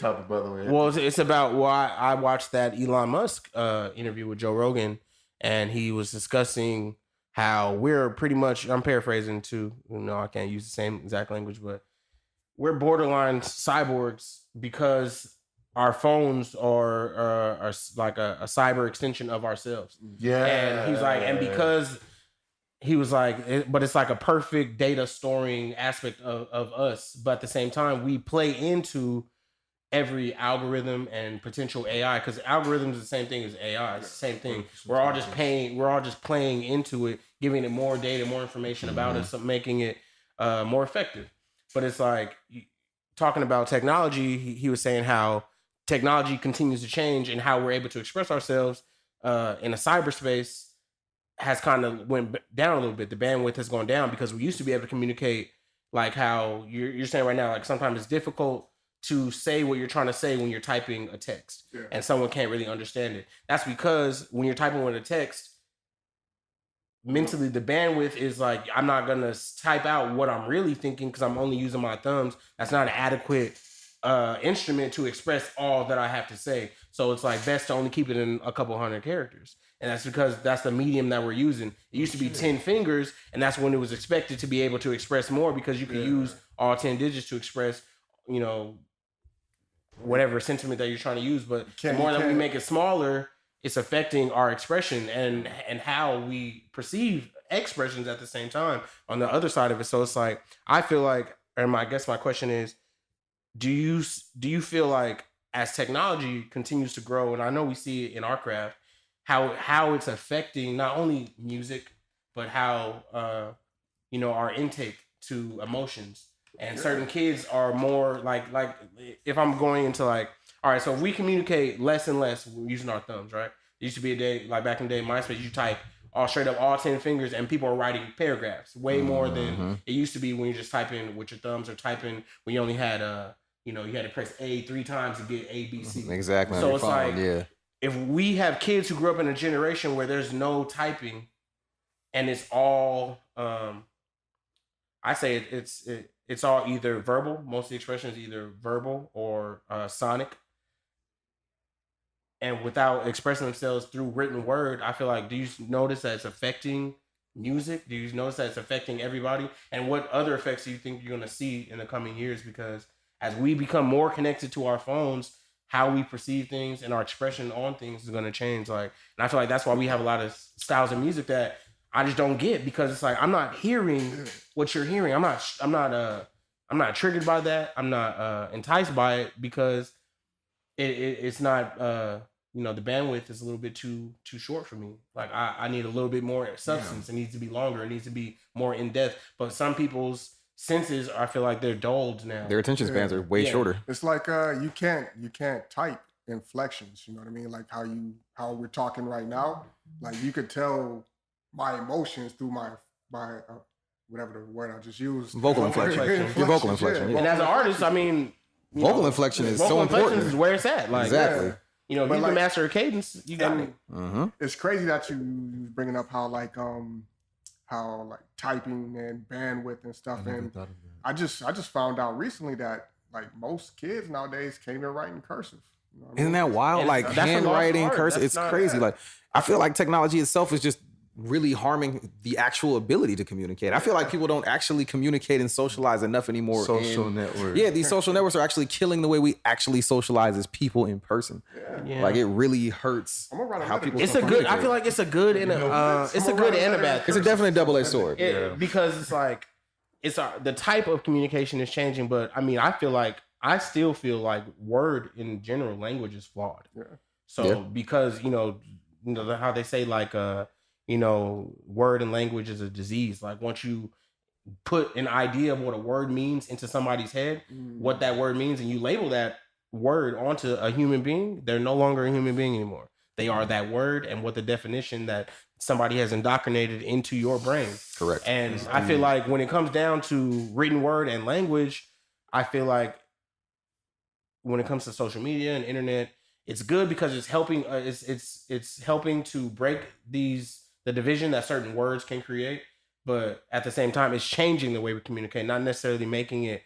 topic, by the way. Well, it's about I watched that Elon Musk interview with Joe Rogan, and he was discussing how we're pretty much, I'm paraphrasing too, I can't use the same exact language, but we're borderline cyborgs because our phones are like a cyber extension of ourselves. Yeah. And he's like, and because he was like, but it's like a perfect data storing aspect of us. But at the same time, we play into every algorithm and potential AI, because algorithms is the same thing as AI. It's the same thing. We're all just playing into it, giving it more data, more information about us, making it more effective. But it's like, talking about technology, he was saying how technology continues to change and how we're able to express ourselves in a cyberspace has kind of went down a little bit. The bandwidth has gone down because we used to be able to communicate, like how you're saying right now, like sometimes it's difficult to say what you're trying to say when you're typing a text and someone can't really understand it. That's because when you're typing with a text, mentally the bandwidth is like, I'm not going to type out what I'm really thinking because I'm only using my thumbs. That's not an adequate instrument to express all that I have to say. So it's like best to only keep it in a couple hundred characters. And that's because that's the medium that we're using. It used to be 10 fingers, and that's when it was expected to be able to express more, because you could use all 10 digits to express, whatever sentiment that you're trying to use. But the more that we make it smaller, it's affecting our expression and how we perceive expressions at the same time on the other side of it. So it's like, I feel like, and I guess my question is, do you feel like as technology continues to grow, and I know we see it in our craft, how it's affecting not only music, but how our intake to emotions, and certain kids are more like if I'm going into like, all right, so if we communicate less and less using our thumbs, right? There used to be a day, like back in the day, MySpace, you type all straight up all 10 fingers, and people are writing paragraphs way more than it used to be when you just type in with your thumbs, or typing when you only had you had to press A 3 times to get A, B, C. Exactly. So it's like, if we have kids who grew up in a generation where there's no typing and it's all, I say it's all either verbal. Most of the expression is either verbal or sonic. And without expressing themselves through written word, I feel like, do you notice that it's affecting music? Do you notice that it's affecting everybody? And what other effects do you think you're going to see in the coming years? Because as we become more connected to our phones, how we perceive things and our expression on things is going to change. Like, and I feel like that's why we have a lot of styles of music that I just don't get, because it's like, I'm not hearing what you're hearing. I'm not triggered by that. I'm not enticed by it, because it's not the bandwidth is a little bit too short for me. Like, I need a little bit more substance. It needs to be longer. It needs to be more in depth. But some people's senses, I feel like they're dulled now. Their attention spans are way shorter. It's like you can't type inflections. You know what I mean? Like how we're talking right now. Like, you could tell my emotions through my whatever the word I just used. Vocal inflection. Your vocal inflection. And as an artist, I mean, vocal inflection is so important. Vocal inflection is where it's at. Like, exactly. If you can master a cadence, you got it. It's crazy that you bringing up how typing and bandwidth and stuff. And I just found out recently that like most kids nowadays can't even write in cursive. You know what I mean? Isn't that wild? Like, handwriting, cursive, it's crazy. Like, I feel like technology itself is just really harming the actual ability to communicate. I feel like people don't actually communicate and socialize enough anymore. Social networks. Yeah, these social networks are actually killing the way we actually socialize as people in person. Yeah. Like, it really hurts how people. It's a good. I feel like it's a good and it's a good and a bad. It's a definite double-edged sword. Because it's like the type of communication is changing, but I mean, I still feel like word in general, language is flawed. Yeah. So because how they say like word and language is a disease. Like, once you put an idea of what a word means into somebody's head, what that word means, and you label that word onto a human being, they're no longer a human being anymore. They are that word and what the definition that somebody has indoctrinated into your brain. Correct. And I feel like when it comes down to written word and language, I feel like when it comes to social media and internet, it's good because it's helping. It's helping to break the division that certain words can create, but at the same time, it's changing the way we communicate, not necessarily making it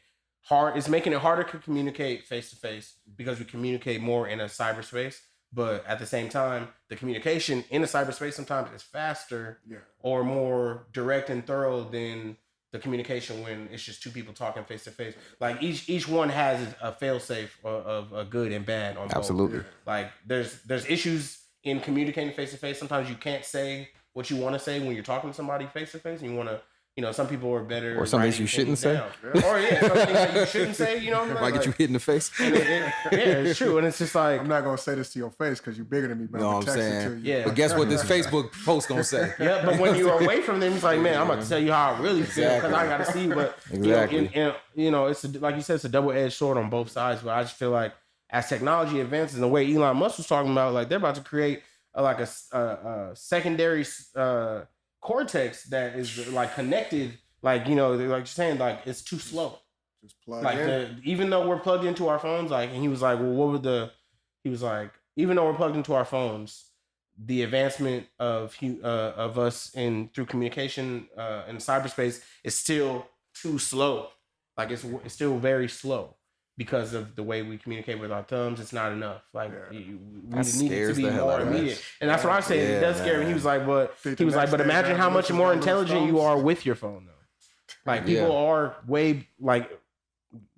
It's making it harder to communicate face to face because we communicate more in a cyberspace. But at the same time, the communication in a cyberspace sometimes is faster or more direct and thorough than the communication when it's just two people talking face to face. Like each one has a failsafe of a good and bad on both. Absolutely. Like there's issues in communicating face to face. Sometimes you can't say what you want to say when you're talking to somebody face to face, and you want to. Some people are better. Or some things you shouldn't say. Or some things that you shouldn't say. Might get you hit in the face. It's true, and it's just like I'm not gonna say this to your face because you're bigger than me. But I'm text it to you. Yeah. But guess what? This Facebook post gonna say. Yeah, but when you're away from them, it's like, man, I'm gonna tell you how I really feel because I gotta see what. Exactly. It's like you said, it's a double-edged sword on both sides. But I just feel like as technology advances, and the way Elon Musk was talking about, like they're about to create a secondary cortex that is like connected. Like, like you're saying, like, it's too slow. Just plug like in. Even though we're plugged into our phones, like, and he was like, well, even though we're plugged into our phones, the advancement of us through communication in cyberspace is still too slow. Like, it's still very slow because of the way we communicate with our thumbs. It's not enough. Like, we need it to be more immediate. And that's what I said. It does scare me. He was like, but imagine how much more intelligent you are with your phone, though. Like people are way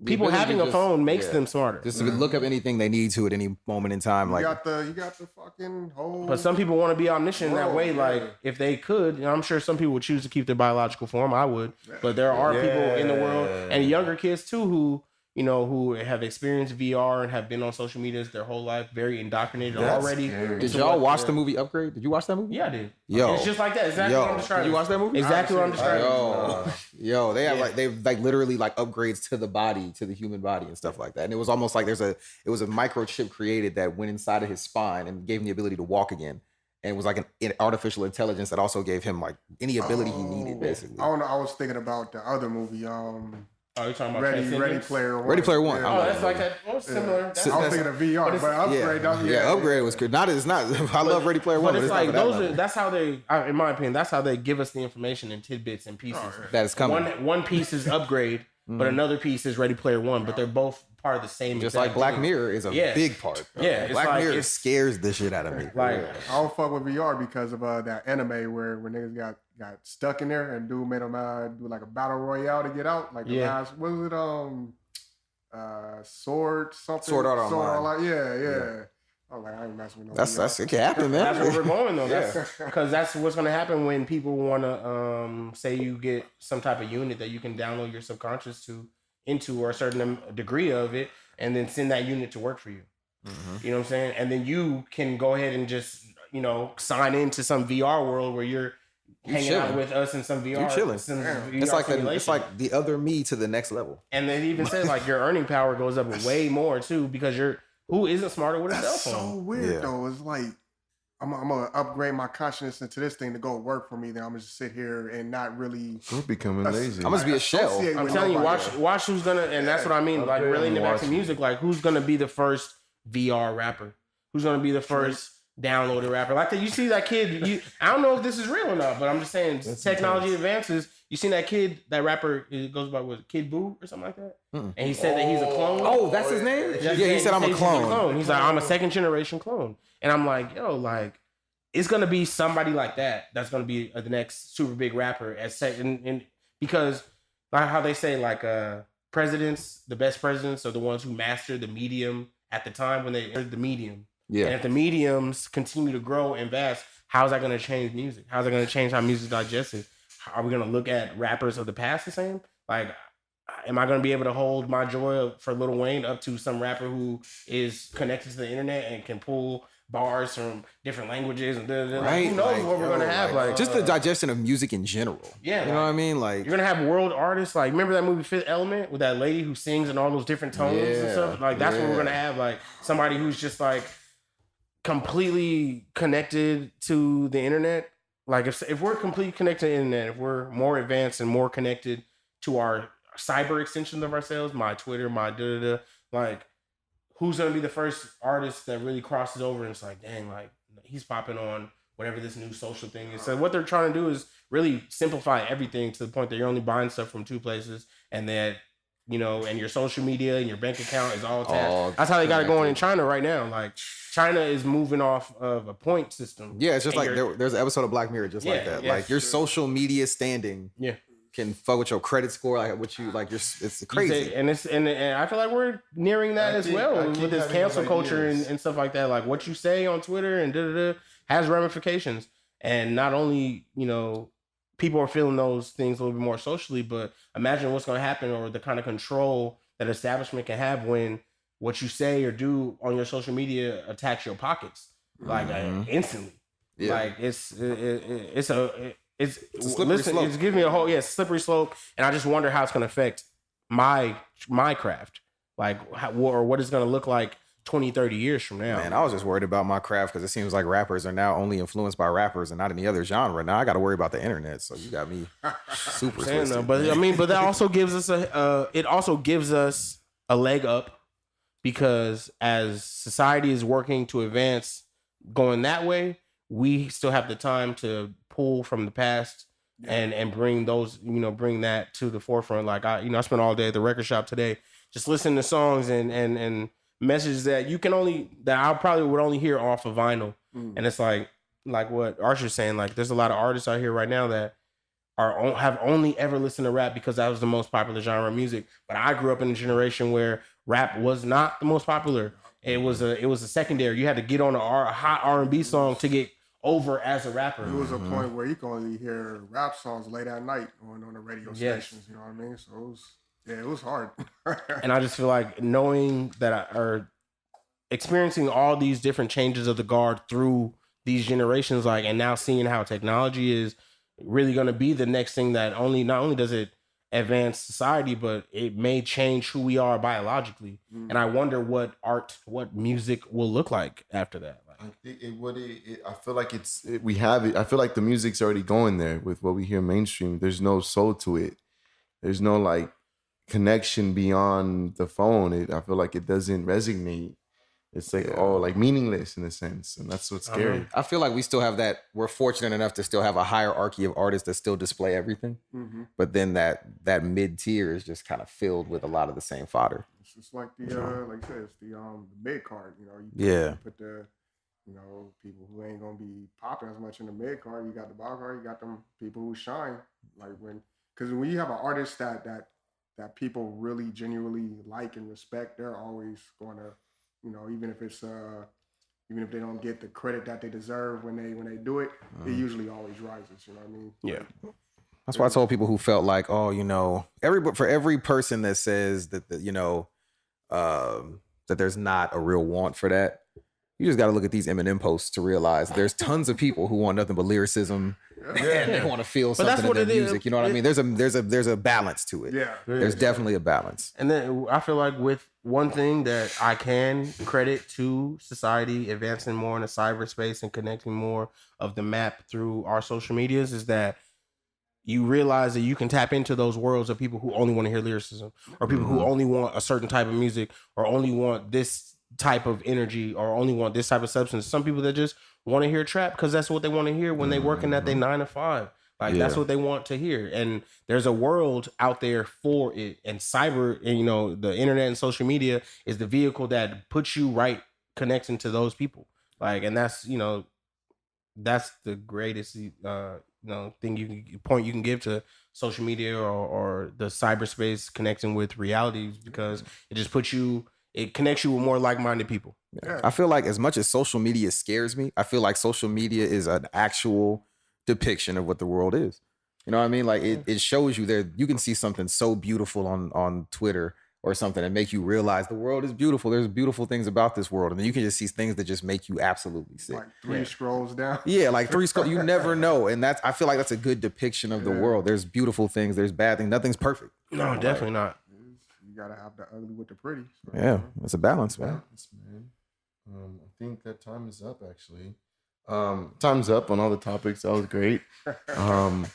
people having a phone makes them smarter. Just to look up anything they need to at any moment in time. You got the fucking whole. But some people want to be omniscient that way. Like if they could, I'm sure some people would choose to keep their biological form. I would, but there are people in the world and younger kids too who have experienced VR and have been on social media their whole life, very indoctrinated already. Did y'all watch the movie Upgrade? Did you watch that movie? Yeah, I did. Yo, it's just like that. Exactly what I'm describing. Did you watch that movie? Exactly what I'm describing. Yo, they have they literally upgrades to the body, to the human body and stuff like that. And it was almost like it was a microchip created that went inside of his spine and gave him the ability to walk again. And it was like an artificial intelligence that also gave him like any ability he needed, basically. I don't know. I was thinking about the other movie. Oh, you're talking about Ready Player One. Ready Player One. Oh, that's like that. Oh, similar. I was thinking of VR, but Upgrade. Upgrade was good. It's not. I love Ready Player One, but it's like that's how they, in my opinion, that's how they give us the information in tidbits and pieces. That is coming. One piece is Upgrade, but another piece is Ready Player One. But they're both part of the same. Just like Black Mirror is a big part. Bro. Yeah, Black Mirror scares the shit out of me. Like I don't fuck with VR because of that anime where niggas got stuck in there and dude made them do like a battle royale to get out. Like the last, what was it? Sword Art Online. Yeah. I'm like, I ain't messing with no That's it can happen, man. That's where we're going though. Because that's what's gonna happen when people want to say you get some type of unit that you can download your subconscious into or a certain degree of it, and then send that unit to work for you. Mm-hmm. You know what I'm saying? And then you can go ahead and just sign into some VR world where you're hanging out with us in some VR. You're chilling. It's like the other me to the next level. And they even said like your earning power goes up way more too because who isn't smarter with a cell phone? So weird though. It's like I'm gonna upgrade my consciousness into this thing to go work for me. Then I'm gonna just sit here and not really. We're becoming lazy. I'm gonna be a shell. I'm telling you, watch who's gonna, and that's what I mean. Like relating it back to music, like who's gonna be the first VR rapper? Who's gonna be the first downloaded rapper? Like you see that kid. I don't know if this is real or not, but I'm just saying technology advances. You seen that kid, that rapper? It goes by Kid Boo or something like that. Mm-mm. And he said that he's a clone. Oh, that's his name. Yeah, he said I'm a clone. He's like I'm a second generation clone. And I'm like, yo, like, it's gonna be somebody like that that's gonna be the next super big rapper because like how they say like presidents, the best presidents are the ones who master the medium at the time when they entered the medium. Yeah. And if the mediums continue to grow and vast, how's that gonna change music? How's it gonna change how music digested? Are we gonna look at rappers of the past the same? Like, am I gonna be able to hold my joy for Lil Wayne up to some rapper who is connected to the internet and can pull bars from different languages and right? Who knows what we're gonna have? Like just the digestion of music in general. Yeah, you know what I mean. Like you're gonna have world artists. Like remember that movie Fifth Element with that lady who sings in all those different tones and stuff. Like that's what we're gonna have. Like somebody who's just like completely connected to the internet. Like if we're completely connected to the internet, if we're more advanced and more connected to our cyber extensions of ourselves, my Twitter, my like. Who's gonna be the first artist that really crosses over and it's like, dang, like he's popping on whatever this new social thing is. So what they're trying to do is really simplify everything to the point that you're only buying stuff from two places and that and your social media and your bank account is all attached. That's how they got it connected. going in China right now. Like China is moving off of a point system. Yeah, it's just like there's an episode of Black Mirror just like that. Yeah, like your social media standing can fuck with your credit score, like what you like. It's crazy, and I feel like we're nearing that as well with this cancel culture and stuff like that. Like what you say on Twitter and has ramifications, and not only people are feeling those things a little bit more socially, but imagine what's going to happen or the kind of control that establishment can have when what you say or do on your social media attacks your pockets like instantly. Yeah. Like it's a slippery slope. It's giving me a whole slippery slope, and I just wonder how it's going to affect my craft, like or what it's going to look like 20, 30 years from now. Man, I was just worried about my craft because it seems like rappers are now only influenced by rappers and not any other genre. Now I got to worry about the internet, so you got me super twisted. But that also gives us a leg up, because as society is working to advance going that way, we still have the time to pull from the past and bring those, bring that to the forefront. Like I spent all day at the record shop today just listening to songs and messages that I probably would only hear off of vinyl. And it's like what Archer's saying, like there's a lot of artists out here right now that have only ever listened to rap because that was the most popular genre of music. But I grew up in a generation where rap was not the most popular. It was a secondary. You had to get on a hot R&B song to get over as a rapper. It was a point where you could only hear rap songs late at night on the radio stations. You know what I mean? So it was hard. And I just feel like knowing that or experiencing all these different changes of the guard through these generations, like, and now seeing how technology is really going to be the next thing that not only does it advance society, but it may change who we are biologically. And I wonder what music will look like after that. Like, I feel like we have it. I feel like the music's already going there with what we hear mainstream. There's no soul to it. There's no like connection beyond the phone. I feel like it doesn't resonate. It's like like meaningless in a sense, and that's what's scary. I feel like we still have that. We're fortunate enough to still have a hierarchy of artists that still display everything, but then that mid tier is just kind of filled with a lot of the same fodder. It's just like like you said, it's the mid card. You put the people who ain't gonna be popping as much in the mid card. You got the bottom card. You got them people who shine. Like because when you have an artist that people really genuinely like and respect, they're always going to. Even if they don't get the credit that they deserve when they do it, it usually always rises. You know what I mean? Yeah. That's why I told people who felt like, for every person that says that that there's not a real want for that, you just got to look at these Eminem posts to realize there's tons of people who want nothing but lyricism and they want to feel something in their music. You know what I mean? There's a balance to it. Yeah, there's definitely a balance. And then I feel like with one thing that I can credit to society advancing more in the cyberspace and connecting more of the map through our social medias is that you realize that you can tap into those worlds of people who only want to hear lyricism, or people who only want a certain type of music, or only want this type of energy, or only want this type of substance. Some people that just want to hear trap because that's what they want to hear when they working at their 9 to 5. Like that's what they want to hear. And there's a world out there for it. And cyber, and the internet and social media is the vehicle that puts you right connecting to those people. Like, and that's that's the greatest thing you can give to social media or the cyberspace connecting with realities, because it just it connects you with more like-minded people. Yeah. I feel like as much as social media scares me, I feel like social media is an actual depiction of what the world is. You know what I mean? Like it shows you there. You can see something so beautiful on Twitter or something and make you realize the world is beautiful. There's beautiful things about this world. And then you can just see things that just make you absolutely sick. Like 3 scrolls down. Yeah, like 3 scrolls. You never know. And I feel like that's a good depiction of the world. There's beautiful things. There's bad things. Nothing's perfect. No, definitely not. You got to have the ugly with the pretty. So, yeah, it's a balance, man. I think that time is up, actually. Time's up on all the topics. That was great. I'm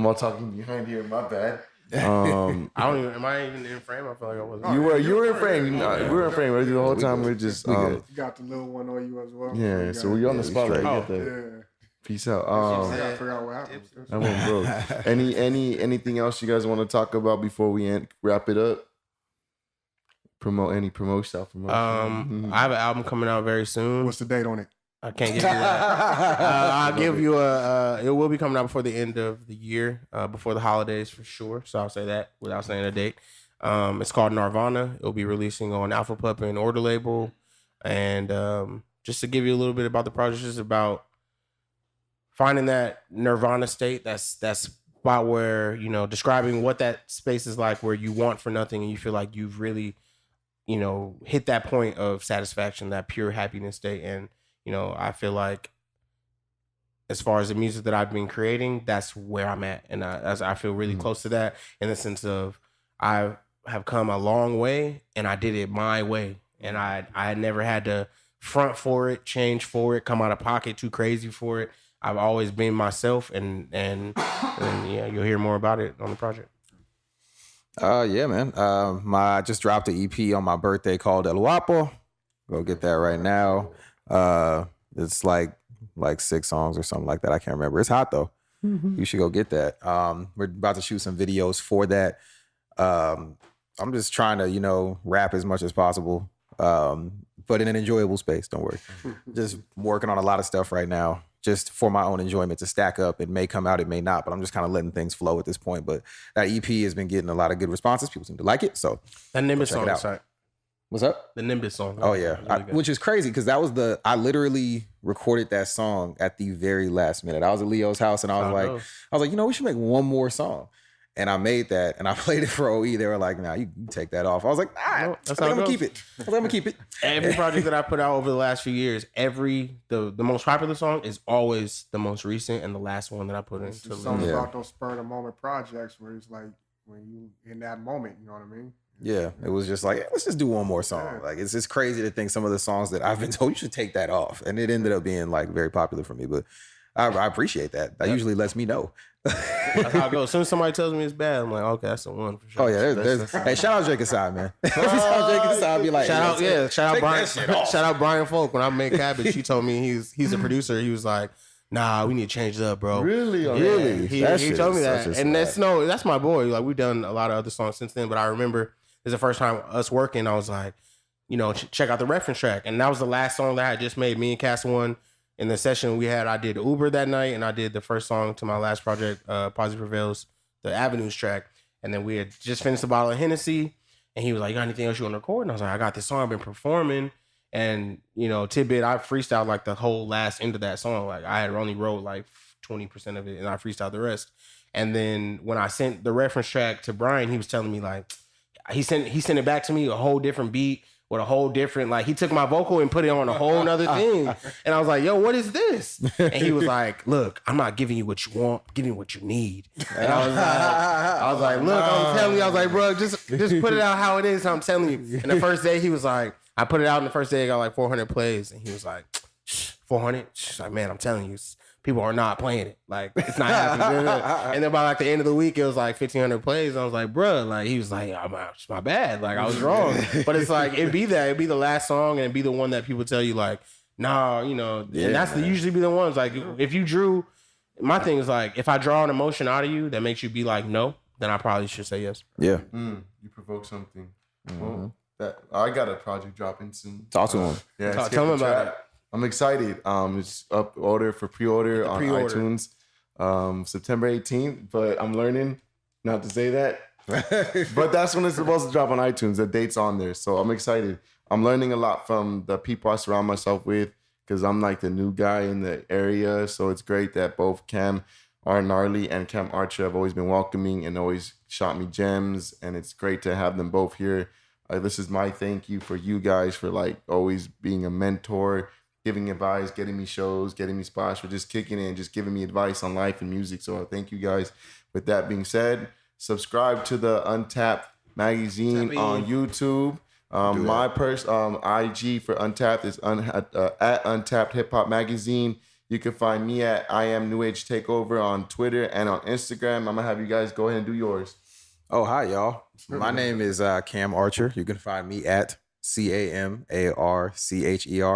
all talking behind here. My bad. I don't even. Am I even in frame? I feel like I wasn't. You were in frame. We were in frame. The whole time we're just. You got the little one on you as well. Yeah. So we're on the spotlight. Peace out. I gotta figure out what happens. I went broke. Anything else you guys want to talk about before we wrap it up? self-promotion? I have an album coming out very soon. What's the date on it? I can't give you that. I'll give you it will be coming out before the end of the year, before the holidays for sure. So I'll say that without saying a date. It's called Nirvana. It'll be releasing on Alpha Pup and Order label. And just to give you a little bit about the project, it's about finding that Nirvana state. That's about where, you know, describing what that space is like, where you want for nothing and you feel like you've really, you know, hit that point of satisfaction, that pure happiness state. And, you know, I feel like as far as the music that I've been creating, that's where I'm at. And I feel really close to that in the sense of I have come a long way and I did it my way. And I never had to front for it, change for it, come out of pocket too crazy for it. I've always been myself, and yeah, you'll hear more about it on the project. Yeah, man. I just dropped an EP on my birthday called El Guapo. Go get that right now. It's like 6 songs or something like that. I can't remember. It's hot though. You should go get that. We're about to shoot some videos for that. I'm just trying to, you know, rap as much as possible, but in an enjoyable space. Don't worry. Just working on a lot of stuff right now, just for my own enjoyment to stack up. It may come out, it may not, but I'm just kind of letting things flow at this point. But that EP has been getting a lot of good responses. People seem to like it. So that Nimbus song, sorry. What's up? The Nimbus song. Oh yeah, really which is crazy because that was I literally recorded that song at the very last minute. I was at Leo's house and I was like, you know, we should make one more song. And I made that and I played it for OE. They were like, nah, you take that off. I was like, nah, I'm gonna keep it. I'm gonna keep it. Every project that I put out over the last few years, the most popular song is always the most recent and the last one that I put in. It's something about those spur of the moment projects where it's like when you in that moment, you know what I mean? Yeah, it was just like, let's just do one more song. Yeah. Like, it's just crazy to think some of the songs that I've been told you should take that off. And it ended up being like very popular for me. But I appreciate that. That usually lets me know. That's how it goes. As soon as somebody tells me it's bad, I'm like, okay, that's the one for sure. Oh yeah, hey, shout out Jake Asai, man. Every time Jake Asai be like, shout out Brian Folk. When I made Cabbage, he told me he's a producer. He was like, nah, we need to change it up, bro. Really? Yeah, he told me that, and that's my boy. Like, we've done a lot of other songs since then, but I remember it's the first time us working. I was like, you know, check out the reference track, and that was the last song that I had just made. Me and Cass one. In the session we had, I did Uber that night, and I did the first song to my last project, Positive Prevails, the Avenues track. And then we had just finished a bottle of Hennessy, and he was like, you got anything else you want to record? And I was like, I got this song I've been performing. And, you know, tidbit, I freestyled like the whole last end of that song. Like, I had only wrote like 20% of it, and I freestyled the rest. And then when I sent the reference track to Brian, he was telling me like, he sent it back to me, a whole different beat, with a whole different, like, he took my vocal and put it on a whole nother thing. And I was like, yo, what is this? And he was like, look, I'm not giving you what you want, I'm giving you what you need. And I was like, look, I'm telling you, I was like, bro, just put it out how it is, I'm telling you. And the first day he was like, I put it out, and the first day I got like 400 plays. And he was like, 400? She's like, man, I'm telling you, people are not playing it. Like, it's not happening. And then by like the end of the week, it was like 1,500 plays. And I was like, bruh, like, he was like, it's my bad. Like, I was wrong. But it's like, it'd be the last song, and it'd be the one that people tell you like, nah, you know, and that's usually be the ones. Like, if you drew, my thing is like, if I draw an emotion out of you that makes you be like, no, then I probably should say yes. Yeah. You provoke something. Well, I got a project dropping soon. Talk to him. Yeah, tell me about it. I'm excited. It's up for pre-order on iTunes September 18th, but I'm learning not to say that. But that's when it's supposed to drop on iTunes. The date's on there. So I'm excited. I'm learning a lot from the people I surround myself with because I'm like the new guy in the area. So it's great that both Cam R. Gnarly and Cam Archer have always been welcoming and always shot me gems. And it's great to have them both here. This is my thank you for you guys for like always being a mentor, giving advice, getting me shows, getting me spots, for just kicking in, just giving me advice on life and music. So thank you guys. With that being said, subscribe to the Untapped magazine on YouTube. My IG for Untapped is at Untapped Hip Hop Magazine. You can find me at I Am New Age Takeover on Twitter and on Instagram. I'm gonna have you guys go ahead and do yours. Oh, hi, y'all. My name is Cam Archer. You can find me at CAMARCHER.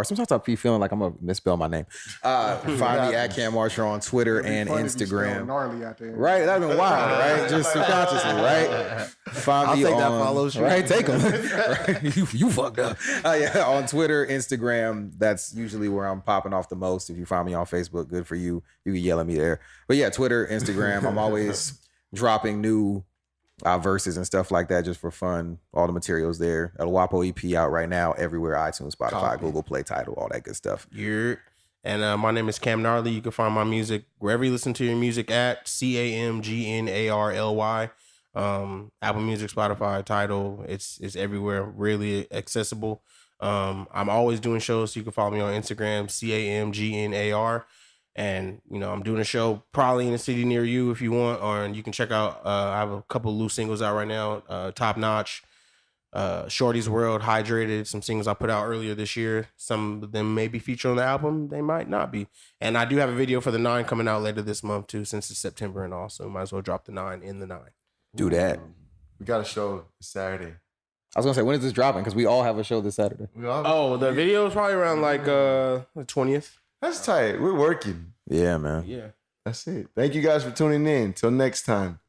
Sometimes I be feeling like I'm gonna misspell my name. Find me at Cam Marshall on Twitter and Instagram. Gnarly at the end. Right, that'd been wild, right? Just subconsciously, right? Find me take on, that follow, shit. right? Take them. Right? You fucked up. Yeah, on Twitter, Instagram. That's usually where I'm popping off the most. If you find me on Facebook, good for you. You can yell at me there. But yeah, Twitter, Instagram. I'm always dropping new verses and stuff like that just for fun. All the materials there. El Wapo EP out right now everywhere: iTunes, Spotify, Google Play, Tidal, all that good stuff. And my name is Cam Gnarly. You can find my music wherever you listen to your music at CAMGNARLY. Apple Music, Spotify, Tidal. It's everywhere. Really accessible. I'm always doing shows, so you can follow me on Instagram, CAMGNAR. And, I'm doing a show probably in a city near you if you want, or you can check out, I have a couple loose singles out right now, Top Notch, Shorty's World, Hydrated, some singles I put out earlier this year. Some of them may be featured on the album. They might not be. And I do have a video for the 9 coming out later this month too, since it's September and all. So might as well drop the 9 in the 9. Do that. We got a show Saturday. I was gonna say, when is this dropping? Because we all have a show this Saturday. The video is probably around like the 20th. That's tight. We're working. Yeah, man. Yeah. That's it. Thank you guys for tuning in. Till next time.